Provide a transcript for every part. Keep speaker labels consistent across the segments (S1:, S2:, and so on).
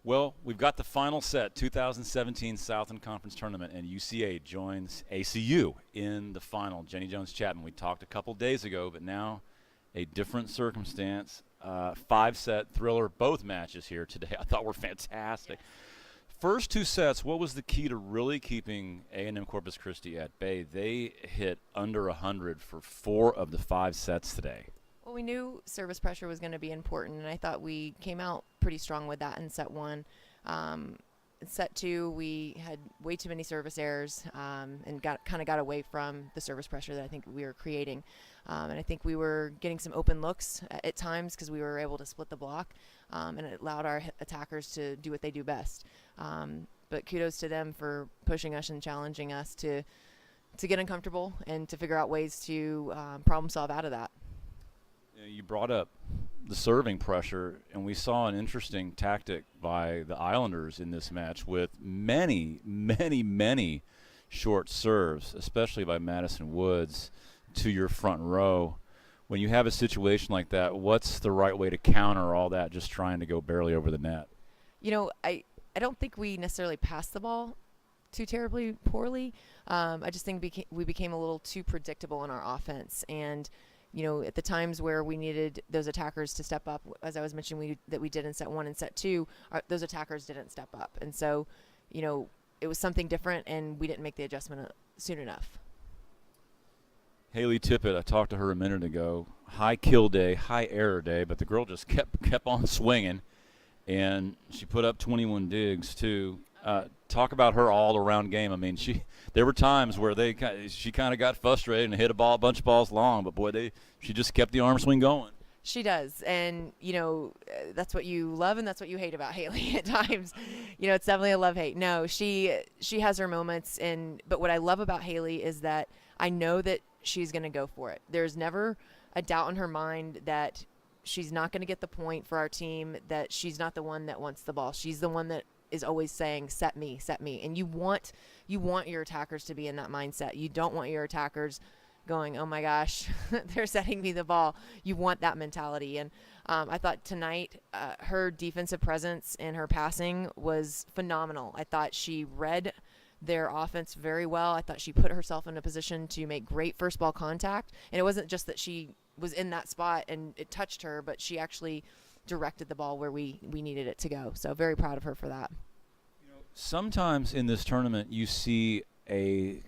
S1: Well, we've got the final set, 2017 Southland Conference Tournament, and UCA joins ACU in the final. Jeni Jones-Chatman, we talked a couple days ago, but now a different circumstance. 5-set thriller, both matches here today I thought were fantastic. First two sets, what was the key to really keeping A&M Corpus Christi at bay? They hit under 100 for 4 of the 5 sets today.
S2: Well, we knew service pressure was going to be important, and I thought we came out pretty strong with that in set 1. In set 2, we had way too many service errors and got away from the service pressure that I think we were creating. And I think we were getting some open looks at times because we were able to split the block, and it allowed our attackers to do what they do best. But kudos to them for pushing us and challenging us to get uncomfortable and to figure out ways to problem solve out of that.
S1: You brought up the serving pressure, and we saw an interesting tactic by the Islanders in this match with many, many, many short serves, especially by Madison Woods to your front row. When you have a situation like that, what's the right way to counter all that, just trying to go barely over the net?
S2: You know, I don't think we necessarily passed the ball too terribly poorly. I just think we became a little too predictable in our offense. And you know, at the times where we needed those attackers to step up, as I was mentioning, that we did in set 1 and set 2, those attackers didn't step up. And so, you know, it was something different, and we didn't make the adjustment soon enough.
S1: Haley Tippett, I talked to her a minute ago. High kill day, high error day, but the girl just kept on swinging, and she put up 21 digs too. Talk about her all-around game. I mean, there were times where she kind of got frustrated and hit a bunch of balls long, but boy, she just kept the arm swing going.
S2: She does, and you know that's what you love and that's what you hate about Haley at times. You know, it's definitely a love-hate. No, she has her moments, but what I love about Haley is that I know that she's going to go for it. There's never a doubt in her mind that she's not going to get the point for our team, that she's not the one that wants the ball. She's the one that is always saying, set me. And you want your attackers to be in that mindset. You don't want your attackers going, oh my gosh, they're setting me the ball. You want that mentality. And I thought tonight her defensive presence and her passing was phenomenal. I thought she read their offense very well. I thought she put herself in a position to make great first ball contact. And it wasn't just that she was in that spot and it touched her, but she actually directed the ball where we needed it to go. So very proud of her for that.
S1: You know, sometimes in this tournament you see a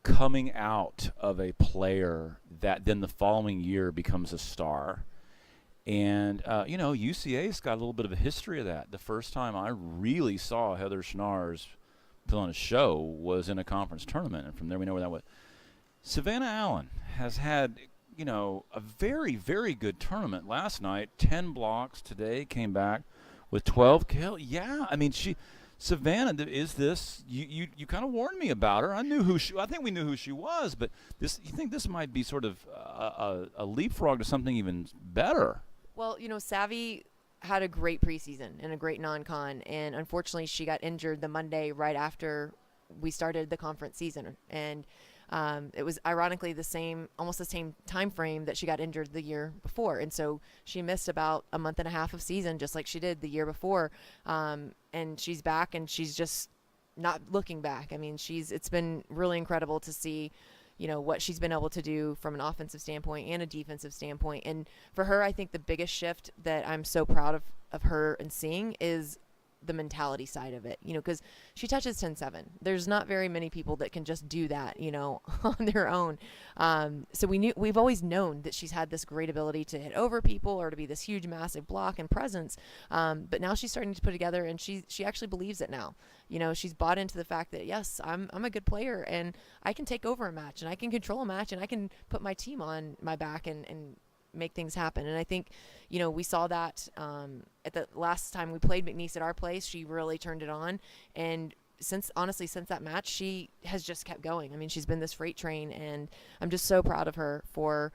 S1: coming out of a player that then the following year becomes a star. And, you know, UCA's got a little bit of a history of that. The first time I really saw Heather Schnars put on a show was in a conference tournament, and from there we know where that was. Savannah Allen has had, you know, a very, very good tournament last night. 10 blocks today, came back with 12 kills. Yeah, I mean, Savannah, is this, you kind of warned me about her. I think we knew who she was, but you think this might be sort of a leapfrog to something even better?
S2: Well, you know, Savvy had a great preseason and a great non-con, and unfortunately she got injured the Monday right after we started the conference season. And it was ironically almost the same time frame that she got injured the year before. And so she missed about a month and a half of season, just like she did the year before. And she's back, and she's just not looking back. I mean, it's been really incredible to see, you know, what she's been able to do from an offensive standpoint and a defensive standpoint. And for her, I think the biggest shift that I'm so proud of her and seeing is the mentality side of it, you know, because she touches 10-7. There's not very many people that can just do that, you know, on their own. So we've always known that she's had this great ability to hit over people or to be this huge, massive block and presence. But now she's starting to put together, and she actually believes it now. You know, she's bought into the fact that, yes, I'm a good player, and I can take over a match, and I can control a match, and I can put my team on my back and make things happen. And I think, you know, we saw that at the last time we played McNeese at our place. She really turned it on, and since that match, she has just kept going. I mean, she's been this freight train, and I'm just so proud of her for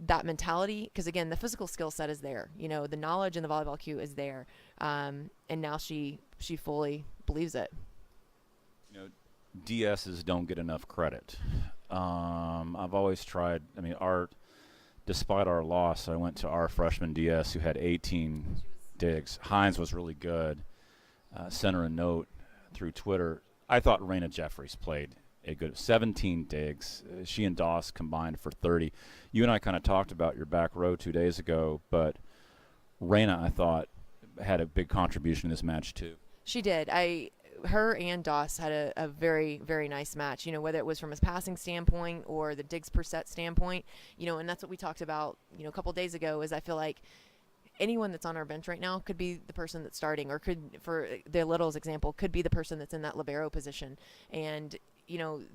S2: that mentality, because again, the physical skill set is there, you know, the knowledge and the volleyball cue is there, and now she fully believes it.
S1: You know, DSs don't get enough credit. I've always tried, I mean, despite our loss, I went to our freshman DS who had 18 digs. Hines was really good. sent her a note through Twitter. I thought Rayna Jefferis played a good 17 digs. She and Doss combined for 30. You and I kind of talked about your back row 2 days ago, but Rayna, I thought, had a big contribution in this match too.
S2: She did. Her and Doss had a very, very nice match, whether it was from a passing standpoint or the digs per set standpoint, and that's what we talked about, a couple days ago, is I feel like anyone that's on our bench right now could be the person that's starting, or could, for the Littles example, could be the person that's in that libero position. And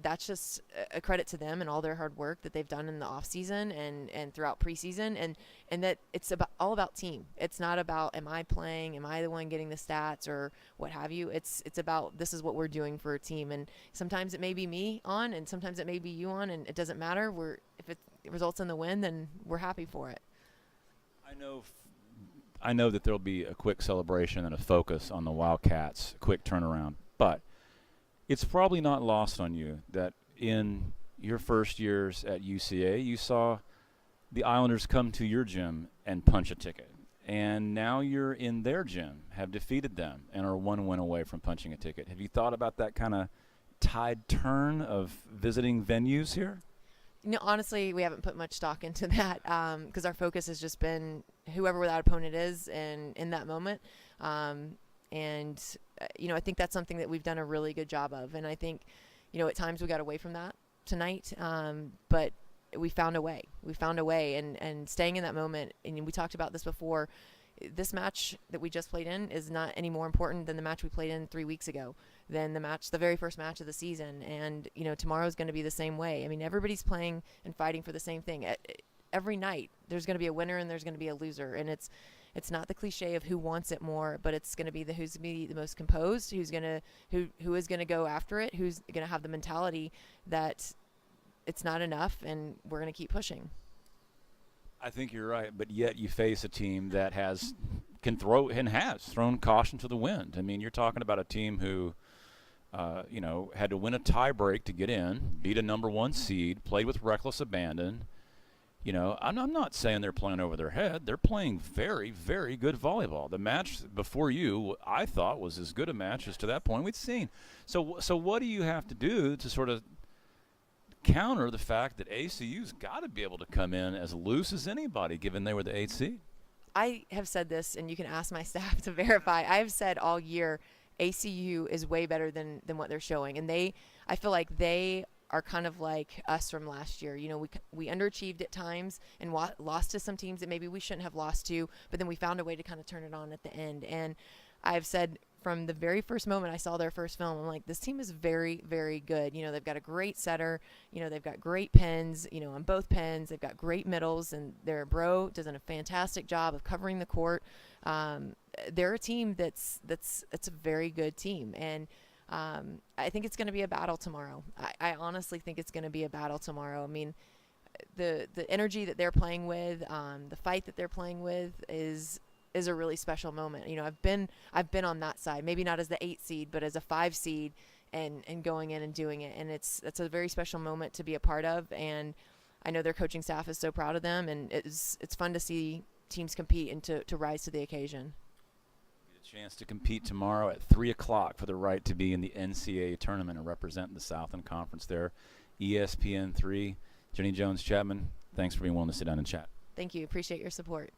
S2: that's just a credit to them and all their hard work that they've done in the off season and throughout preseason, and that it's all about team. It's not about, am I playing, am I the one getting the stats or what have you. It's about, this is what we're doing for a team. And sometimes it may be me on, and sometimes it may be you on, and it doesn't matter. If it results in the win, then we're happy for it.
S1: I know that there'll be a quick celebration and a focus on the Wildcats, quick turnaround, but it's probably not lost on you that in your first years at UCA, you saw the Islanders come to your gym and punch a ticket. And now you're in their gym, have defeated them, and are one win away from punching a ticket. Have you thought about that kind of tide turn of visiting venues here?
S2: Honestly, we haven't put much stock into that because our focus has just been whoever that opponent is and in that moment. I think that's something that we've done a really good job of. And I think, at times we got away from that tonight, but we found a way. And staying in that moment, and we talked about this before, this match that we just played in is not any more important than the match we played in 3 weeks ago, than the very first match of the season. And, tomorrow's going to be the same way. I mean, everybody's playing and fighting for the same thing. Every night there's going to be a winner and there's going to be a loser. And it's not the cliche of who wants it more, but it's going to be who's going to be the most composed, who is going to go after it, who's going to have the mentality that it's not enough and we're going to keep pushing.
S1: I think you're right, but yet you face a team that can throw and has thrown caution to the wind. I mean, you're talking about a team who, had to win a tie break to get in, beat a number one seed, played with reckless abandon. I'm not saying they're playing over their head. They're playing very, very good volleyball. The match before you, I thought, was as good a match as to that point we'd seen. So what do you have to do to sort of counter the fact that ACU's got to be able to come in as loose as anybody, given they were the 8th seed?
S2: I have said this, and you can ask my staff to verify. I've said all year ACU is way better than what they're showing. And I feel like they are kind of like us from last year. We underachieved at times and lost to some teams that maybe we shouldn't have lost to, but then we found a way to kind of turn it on at the end. And I've said from the very first moment I saw their first film, I'm like, this team is very, very good. They've got a great setter. They've got great pins, on both pins. They've got great middles, and their bro does a fantastic job of covering the court. They're a team that's a very good team. And I think it's going to be a battle tomorrow. I honestly think it's going to be a battle tomorrow. I mean, the energy that they're playing with, the fight that they're playing with is a really special moment. I've been on that side, maybe not as the 8 seed, but as a 5 seed and going in and doing it. And it's a very special moment to be a part of. And I know their coaching staff is so proud of them, and it's fun to see teams compete and to rise to the occasion.
S1: Chance to compete tomorrow at 3 o'clock for the right to be in the NCAA tournament and represent the Southland Conference there. ESPN 3, Jeni Jones Chatman, thanks for being willing to sit down and chat.
S2: Thank you. Appreciate your support.